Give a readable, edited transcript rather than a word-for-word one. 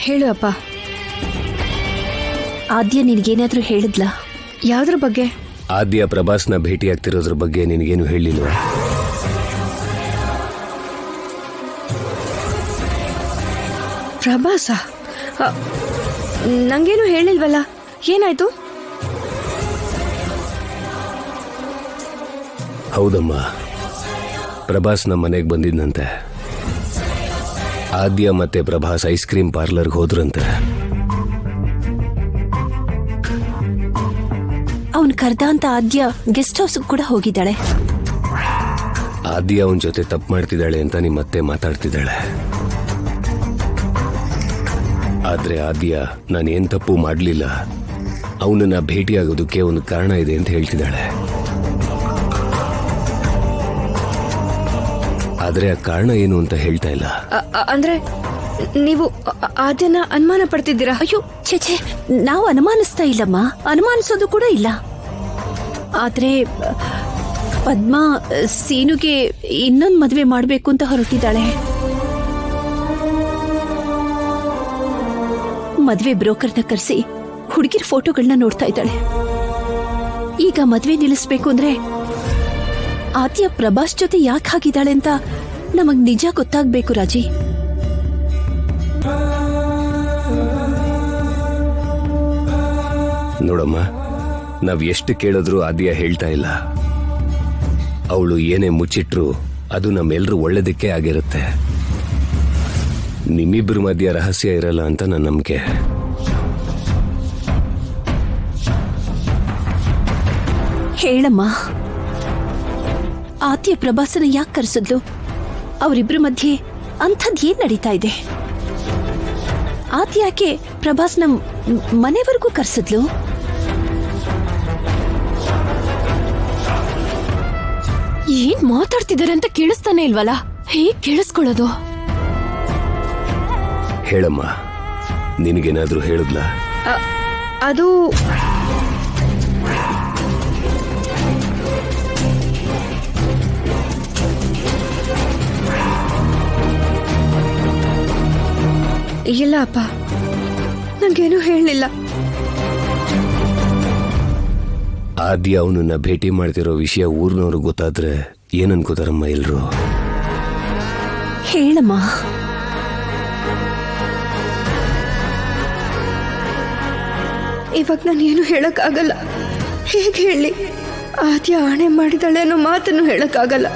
ಹೇಳು ಅಪ್ಪ. ಆದ್ಯ ನಿನಗೇನಾದ್ರೂ ಹೇಳಿದ್ಲಾ? ಯಾವ್ದ್ರ ಬಗ್ಗೆ? ಆದ್ಯ ಪ್ರಭಾಸ್ನ ಭೇಟಿ ಆಗ್ತಿರೋದ್ರ ಬಗ್ಗೆ ನಿನಗೇನು ಹೇಳಿಲ್ವಾ? ಪ್ರಭಾಸ ನಂಗೇನು ಹೇಳಿಲ್ವಲ್ಲ, ಏನಾಯ್ತು? ಹೌದಮ್ಮ, ಪ್ರಭಾಸ್ ನಮ್ಮ ಮನೆಗೆ ಬಂದಿದ್ದಂತೆ. ಆದ್ಯ ಮತ್ತೆ ಪ್ರಭಾಸ್ ಐಸ್ ಕ್ರೀಮ್ ಪಾರ್ಲರ್ಗೆ ಹೋದ್ರಂತೆ. ಅವನ್ ಕರ್ದ ಅಂತ ಆದ್ಯ ಗೆಸ್ಟ್ ಹೌಸ್ ಕೂಡ ಹೋಗಿದ್ದಾಳೆ. ಆದ್ಯ ಅವನ ಜೊತೆ ತಪ್ಪು ಮಾಡ್ತಿದ್ದಾಳೆ ಅಂತ ನಿಮ್ಮತ್ತೆ ಮಾತಾಡ್ತಿದ್ದಾಳೆ. ಆದ್ರೆ ಆದ್ಯ ನಾನೇನ್ ತಪ್ಪು ಮಾಡಲಿಲ್ಲ, ಅವನನ್ನ ಭೇಟಿಯಾಗೋದಕ್ಕೆ ಒಂದು ಕಾರಣ ಇದೆ ಅಂತ ಹೇಳ್ತಿದ್ದಾಳೆ. ಆದ್ರೆ ಆ ಕಾರಣ ಏನು ಅಂತ ಹೇಳ್ತಾ ಇಲ್ಲ. ಅಂದ್ರೆ ನೀವು ಆದ್ಯನ ಅನುಮಾನ ಪಡ್ತಿದ್ದೀರಾ? ಅಯ್ಯೋ ಛೇ, ನಾವು ಅನುಮಾನಿಸ್ತಾ ಇಲ್ಲಮ್ಮ, ಅನುಮಾನಿಸೋದು ಕೂಡ ಇಲ್ಲ. ಆದ್ರೆ ಪದ್ಮಾ ಸೀನುಗೆ ಇನ್ನೊಂದು ಮದುವೆ ಮಾಡಬೇಕು ಅಂತ ಹೊರಟಿದ್ದಾಳೆ. ಮದುವೆ ಬ್ರೋಕರ್ನ ಕರೆಸಿ ಹುಡುಗಿರ ಫೋಟೋಗಳನ್ನ ನೋಡ್ತಾ ಇದ್ದಾಳೆ. ಈಗ ಮದುವೆ ನಿಲ್ಲಿಸ್ಬೇಕು ಅಂದ್ರೆ ಆದ್ಯ ಪ್ರಭಾಸ್ ಜೊತೆ ಯಾಕೆ ಹಾಗಿದ್ದಾಳೆ ಅಂತ ನಮಗ್ ನಿಜ ಗೊತ್ತಾಗ್ಬೇಕು ರಾಜಿ. ನೋಡಮ್ಮ, ನಾವ್ ಎಷ್ಟು ಕೇಳಿದ್ರು ಆದ್ಯ ಹೇಳ್ತಾ ಇಲ್ಲ. ಅವಳು ಏನೇ ಮುಚ್ಚಿಟ್ರು ಅದು ನಮ್ಮೆಲ್ಲರೂ ಒಳ್ಳೇದಕ್ಕೆ ಆಗಿರುತ್ತೆ. ನಿಮ್ಮಿಬ್ಬರ ಮಧ್ಯ ರಹಸ್ಯ ಇರಲ್ಲ ಅಂತ ನನ್ನ ನಂಬಿಕೆ. ಹೇಳಮ್ಮ, ಆದ್ಯ ಪ್ರಭಾಸನ ಯಾಕೆ ಕರೆಸಿದ್ಲು? ಅವರಿಬ್ರ ಮಧ್ಯೆ ಅಂಥದ್ದು ಏನ್ ನಡೀತಾ ಇದೆ? ಆದ್ಯ ಯಾಕೆ ಪ್ರಭಾಸ್ನ ಮನೆವರೆಗೂ ಕರೆಸಿದ್ಲು? ಏನ್ ಮಾತಾಡ್ತಿದ್ದಾರೆ ಅಂತ ಕೇಳಿಸ್ತಾನೆ ಇಲ್ವಲ್ಲ, ಹೇಗ್ ಕೇಳಿಸ್ಕೊಳ್ಳೋದು? ಹೇಳಮ್ಮ, ನಿನಗೇನಾದ್ರೂ ಹೇಳಿದ್ಲಾ? ಅದು ಇಲ್ಲ ಅಪ್ಪ, ನಂಗೇನು ಹೇಳಲಿಲ್ಲ. ಆದ್ಯ ಅವನನ್ನ ಭೇಟಿ ಮಾಡ್ತಿರೋ ವಿಷಯ ಊರ್ನವ್ರು ಗೊತ್ತಾದ್ರೆ ಏನ್ ಅನ್ಕೋತಾರಮ್ಮ ಎಲ್ರು? ಹೇಳಮ್ಮ. ಇವಾಗ ನಾನು ಏನು ಹೇಳಕ್ಕಾಗಲ್ಲ. ಹೇಗೆ ಹೇಳಿ? ಆದ್ಯ ಆಣೆ ಮಾಡಿದಾಳೆ ಅನ್ನೋ ಮಾತನ್ನು ಹೇಳಕ್ಕಾಗಲ್ಲ.